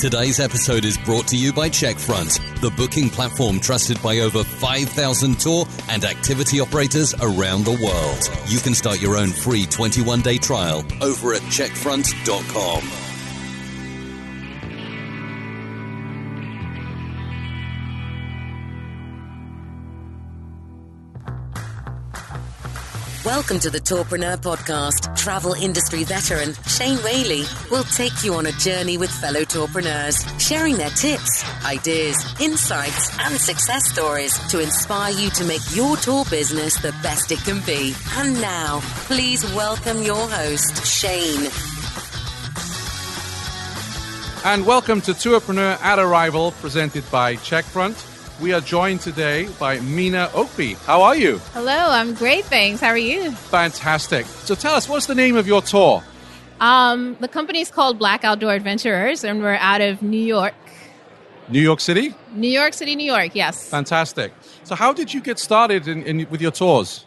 Today's episode is brought to you by Checkfront, the booking platform trusted by over 5,000 tour and activity operators around the world. You can start your own free 21-day trial over at checkfront.com. Welcome to the Tourpreneur podcast. Travel industry veteran Shane Whaley will take you on a journey with fellow tourpreneurs, sharing their tips, ideas, insights, and success stories to inspire you to make your tour business the best it can be. And now, please welcome your host, Shane. And welcome to Tourpreneur at Arrival, presented by Checkfront. We are joined today by Mina Okpi. How are you? Hello, I'm great, thanks. How are you? Fantastic. So tell us, what's the name of your tour? The company's called Black Outdoor Adventurers, and we're out of New York. New York City? New York City, New York, yes. Fantastic. So how did you get started with your tours?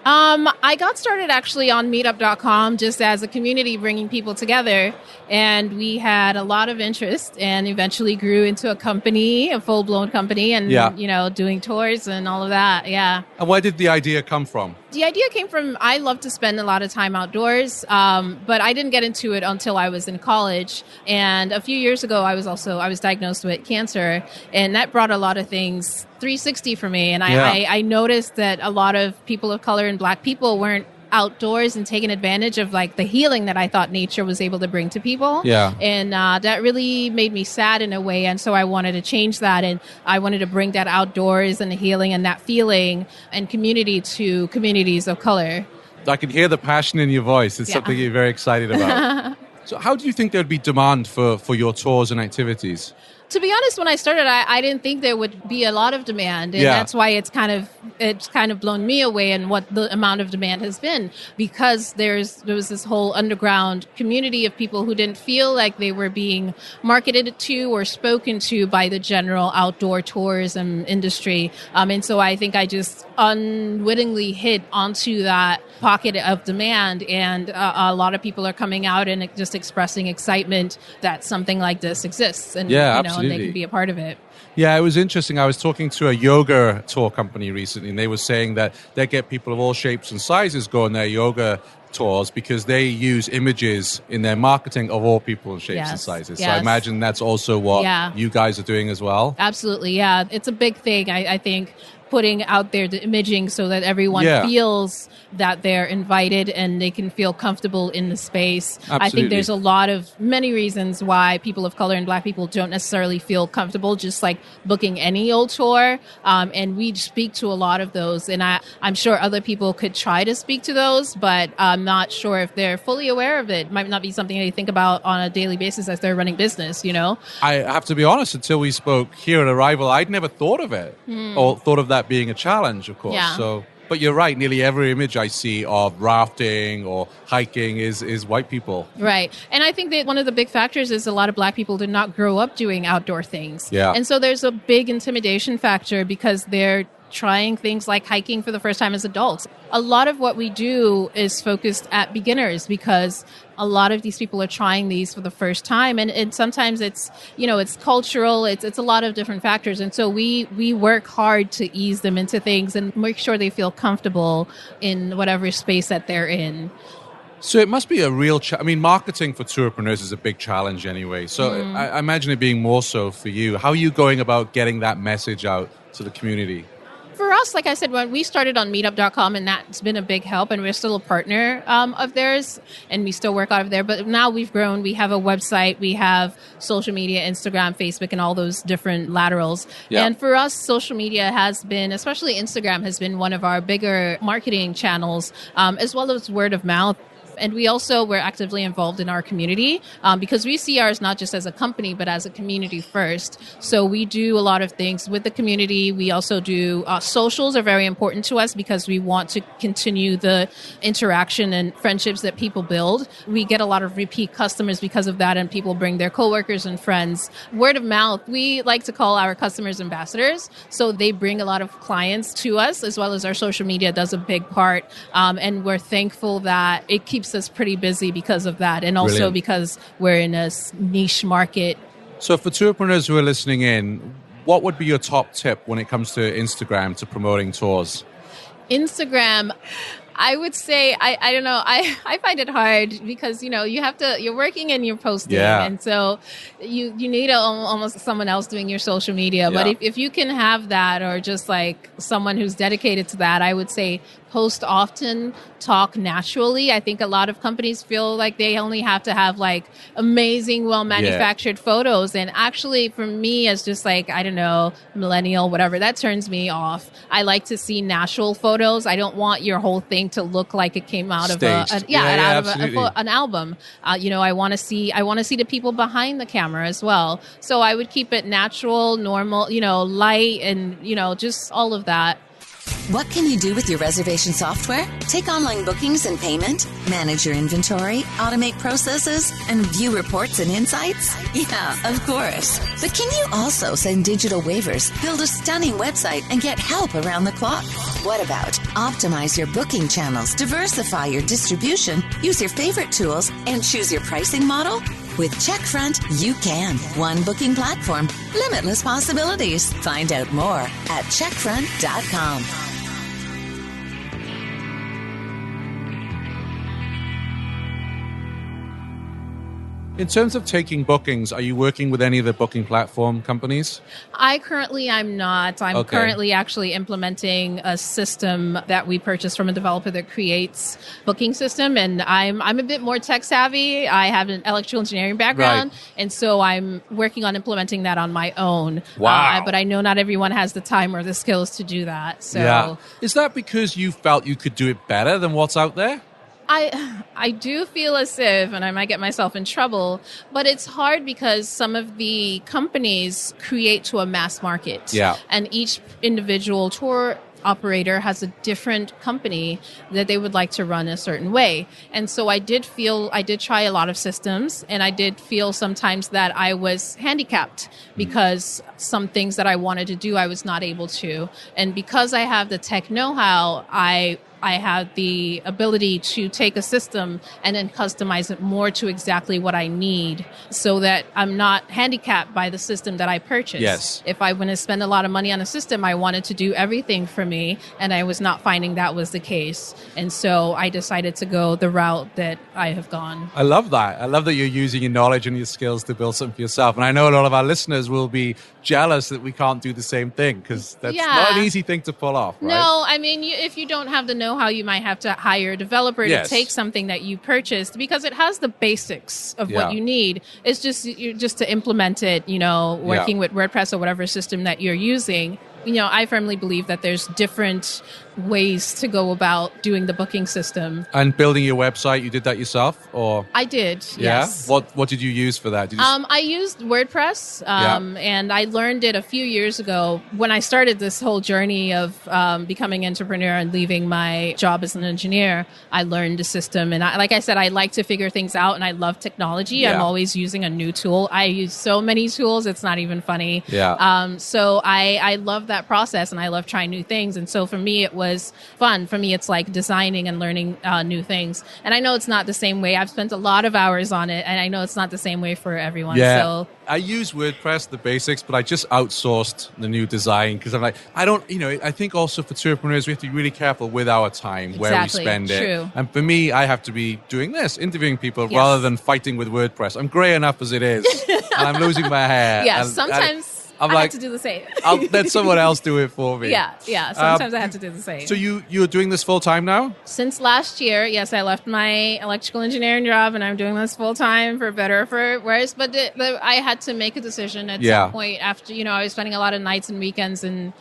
I got started actually on meetup.com just as a community bringing people together, and we had a lot of interest and eventually grew into a company, a full-blown company, and, doing tours and all of that, yeah. And where did the idea come from? The idea came from, I love to spend a lot of time outdoors, but I didn't get into it until I was in college. And a few years ago, I was diagnosed with cancer, and that brought a lot of things 360 for me. And I noticed that a lot of people of color and Black people weren't outdoors and taking advantage of like the healing that I thought nature was able to bring to people. Yeah. And that really made me sad in a way. And so I wanted to change that. And I wanted to bring that outdoors and the healing and that feeling and community to communities of color. I can hear the passion in your voice. It's something you're very excited about. So how do you think there'd be demand for your tours and activities? To be honest, when I started, I didn't think there would be a lot of demand, and that's why it's kind of blown me away in what the amount of demand has been, because there was this whole underground community of people who didn't feel like they were being marketed to or spoken to by the general outdoor tourism industry, and so I think I just unwittingly hit onto that pocket of demand, and a lot of people are coming out and just expressing excitement that something like this exists, and absolutely. And they can be a part of it. Yeah, it was interesting. I was talking to a yoga tour company recently, and they were saying that they get people of all shapes and sizes go on their yoga tours because they use images in their marketing of all people and shapes and sizes. Yes. So I imagine that's also what you guys are doing as well. Absolutely, yeah. It's a big thing, I think, putting out there the imaging so that everyone feels that they're invited and they can feel comfortable in the space. Absolutely. I think there's many reasons why people of color and Black people don't necessarily feel comfortable just like booking any old tour. And we speak to a lot of those. And I'm sure other people could try to speak to those, but I'm not sure if they're fully aware of it. It might not be something they think about on a daily basis as they're running business, you know? I have to be honest, until we spoke here at Arrival, I'd never thought of it or thought of that being a challenge, of course. Yeah. So, but you're right, nearly every image I see of rafting or hiking is white people. Right. And I think that one of the big factors is a lot of Black people did not grow up doing outdoor things. Yeah. And so there's a big intimidation factor because they're trying things like hiking for the first time as adults. A lot of what we do is focused at beginners because a lot of these people are trying these for the first time. And sometimes it's, it's cultural, it's a lot of different factors. And so we work hard to ease them into things and make sure they feel comfortable in whatever space that they're in. So it must be a real marketing for tourpreneurs is a big challenge anyway. So I imagine it being more so for you. How are you going about getting that message out to the community? For us, like I said, when we started on meetup.com, and that's been a big help, and we're still a partner of theirs, and we still work out of there. But now we've grown. We have a website. We have social media, Instagram, Facebook, and all those different laterals. Yeah. And for us, social media has been, especially Instagram, has been one of our bigger marketing channels, as well as word of mouth. And we're actively involved in our community because we see ours not just as a company, but as a community first. So we do a lot of things with the community. We also do socials are very important to us because we want to continue the interaction and friendships that people build. We get a lot of repeat customers because of that, and people bring their coworkers and friends. Word of mouth, we like to call our customers ambassadors. So they bring a lot of clients to us, as well as our social media does a big part. And we're thankful that it keeps us pretty busy because of that, and also because we're in a niche market So for tourpreneurs who are listening in, what would be your top tip when it comes to Instagram to promoting tours? Instagram, I would say, I don't know, I find it hard because, you're working and you're posting. Yeah. And so you need almost someone else doing your social media. But if you can have that, or just like someone who's dedicated to that, I would say post often, talk naturally. I think a lot of companies feel like they only have to have like amazing, well-manufactured photos. And actually for me, as just like, I don't know, millennial, whatever, that turns me off. I like to see natural photos. I don't want your whole thing to look like it came out Staged. of an album. I want to see the people behind the camera as well. So I would keep it natural, normal, light, and just all of that. What can you do with your reservation software? Take online bookings and payment, manage your inventory, automate processes, and view reports and insights? Yeah, of course. But can you also send digital waivers, build a stunning website, and get help around the clock? What about optimize your booking channels, diversify your distribution, use your favorite tools, and choose your pricing model? With Checkfront, you can. One booking platform, limitless possibilities. Find out more at checkfront.com. In terms of taking bookings, are you working with any of the booking platform companies? I'm not. I'm currently actually implementing a system that we purchased from a developer that creates booking system. And I'm a bit more tech savvy. I have an electrical engineering background. Right. And so I'm working on implementing that on my own. Wow. But I know not everyone has the time or the skills to do that. So yeah. Is that because you felt you could do it better than what's out there? I do feel as if, and I might get myself in trouble, but it's hard because some of the companies create to a mass market. Yeah. And each individual tour operator has a different company that they would like to run a certain way. And so I did try a lot of systems, and I did feel sometimes that I was handicapped because some things that I wanted to do, I was not able to. And because I have the tech know-how, I have the ability to take a system and then customize it more to exactly what I need so that I'm not handicapped by the system that I purchased. Yes. If I want to spend a lot of money on a system, I wanted to do everything for me, and I was not finding that was the case. And so I decided to go the route that I have gone. I love that. I love that you're using your knowledge and your skills to build something for yourself. And I know a lot of our listeners will be jealous that we can't do the same thing because that's not an easy thing to pull off, right? No, I mean, if you don't have the know-how, you might have to hire a developer to take something that you purchased because it has the basics of what you need. It's just to implement it, working with WordPress or whatever system that you're using. I firmly believe that there's different ways to go about doing the booking system. And building your website, you did that yourself, or? I did, yes. What did you use for that? I used WordPress, and I learned it a few years ago when I started this whole journey of becoming an entrepreneur and leaving my job as an engineer. I learned the system, and like I said, I like to figure things out, and I love technology. Yeah. I'm always using a new tool. I use so many tools, it's not even funny. Yeah. So I love that process, and I love trying new things. And so for me, it was fun. For me, it's like designing and learning new things. And I know it's not the same way. I've spent a lot of hours on it, and I know it's not the same way for everyone. Yeah. So I use WordPress, the basics, but I just outsourced the new design because I'm like, I think also for tourpreneurs, we have to be really careful with our time, where we spend it. True. And for me, I have to be doing this, interviewing people rather than fighting with WordPress. I'm grey enough as it is, and I'm losing my hair. Yeah, and sometimes I have to do the same. I'll let someone else do it for me. Yeah. Sometimes I have to do the same. So you're doing this full time now? Since last year, yes, I left my electrical engineering job, and I'm doing this full time for better or for worse. But I had to make a decision at some point after, I was spending a lot of nights and weekends and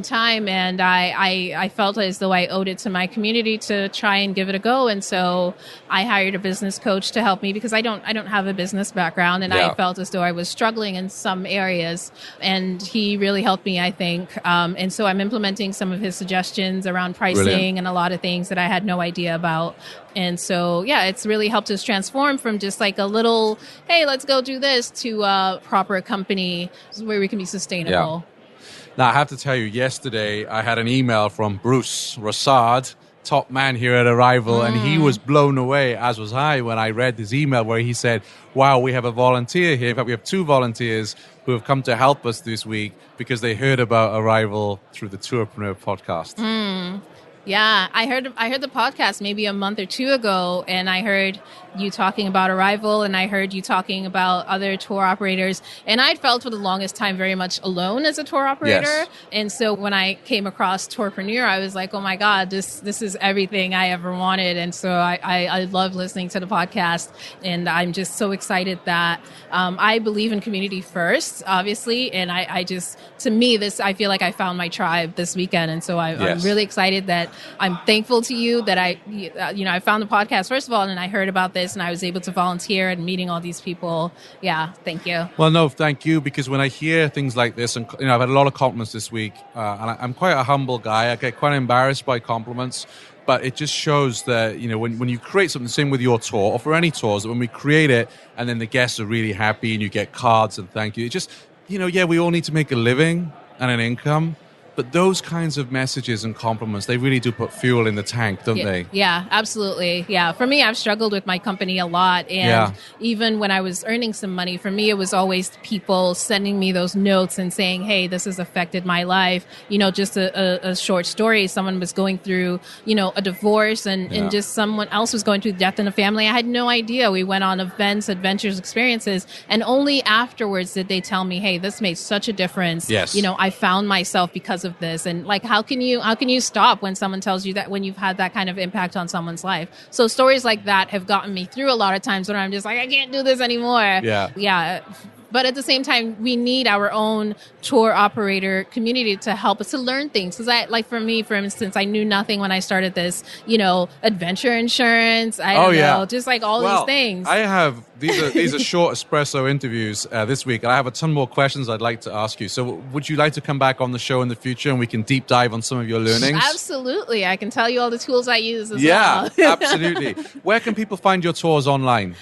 time, and I felt as though I owed it to my community to try and give it a go. And so I hired a business coach to help me because I don't have a business background, and I felt as though I was struggling in some areas. And he really helped me, I think. And so I'm implementing some of his suggestions around pricing and a lot of things that I had no idea about. And so, it's really helped us transform from just like a little, hey, let's go do this, to a proper company where we can be sustainable. Yeah. Now, I have to tell you, yesterday I had an email from Bruce Rossard, top man here at Arrival, and he was blown away, as was I, when I read his email where he said, wow, we have a volunteer here. In fact, we have 2 volunteers who have come to help us this week because they heard about Arrival through the Tourpreneur podcast. Yeah, I heard the podcast maybe a month or 2 ago, and I heard you talking about Arrival, and I heard you talking about other tour operators, and I'd felt for the longest time very much alone as a tour operator. Yes. And so when I came across Tourpreneur, I was like, oh my God, this is everything I ever wanted. And so I love listening to the podcast, and I'm just so excited that I believe in community first, obviously, and I just, to me, I feel like I found my tribe this weekend, and so I'm really excited that I'm thankful to you that I found the podcast first of all, and I heard about this, and I was able to volunteer and meeting all these people. Yeah, thank you. Well, no, thank you, because when I hear things like this, and I've had a lot of compliments this week, and I'm quite a humble guy. I get quite embarrassed by compliments, but it just shows that, when you create something, same with your tour, or for any tours, that when we create it, and then the guests are really happy, and you get cards and thank you, it just, we all need to make a living and an income. But those kinds of messages and compliments, they really do put fuel in the tank, don't they? Yeah, absolutely. Yeah. For me, I've struggled with my company a lot. And even when I was earning some money, for me, it was always people sending me those notes and saying, hey, this has affected my life. Just a short story. Someone was going through, a divorce and just someone else was going through death in the family. I had no idea. We went on events, adventures, experiences. And only afterwards did they tell me, hey, this made such a difference. Yes. I found myself because of this. And like, how can you stop when someone tells you that, when you've had that kind of impact on someone's life? So stories like that have gotten me through a lot of times when I'm just like, I can't do this anymore. Yeah. But at the same time, we need our own tour operator community to help us to learn things. Because for me, for instance, I knew nothing when I started this, adventure insurance. I don't know, just like all these things. I have, these are short espresso interviews this week, and I have a ton more questions I'd like to ask you. So would you like to come back on the show in the future and we can deep dive on some of your learnings? Absolutely. I can tell you all the tools I use as well. Yeah, absolutely. Where can people find your tours online?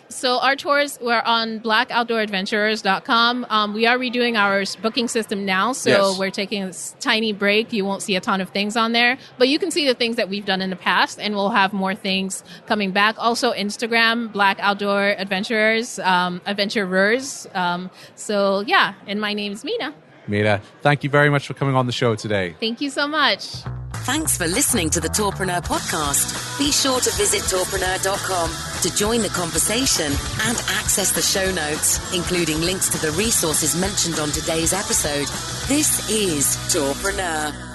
So our tours, we're on blackoutdooradventurers.com. We are redoing our booking system now, so we're taking a tiny break. You won't see a ton of things on there, but you can see the things that we've done in the past, and we'll have more things coming back. Also Instagram, Black Outdoor Adventurers, adventurers. And my name is Mina. Mina, thank you very much for coming on the show today. Thank you so much. Thanks for listening to the Tourpreneur podcast. Be sure to visit tourpreneur.com to join the conversation and access the show notes, including links to the resources mentioned on today's episode. This is Tourpreneur.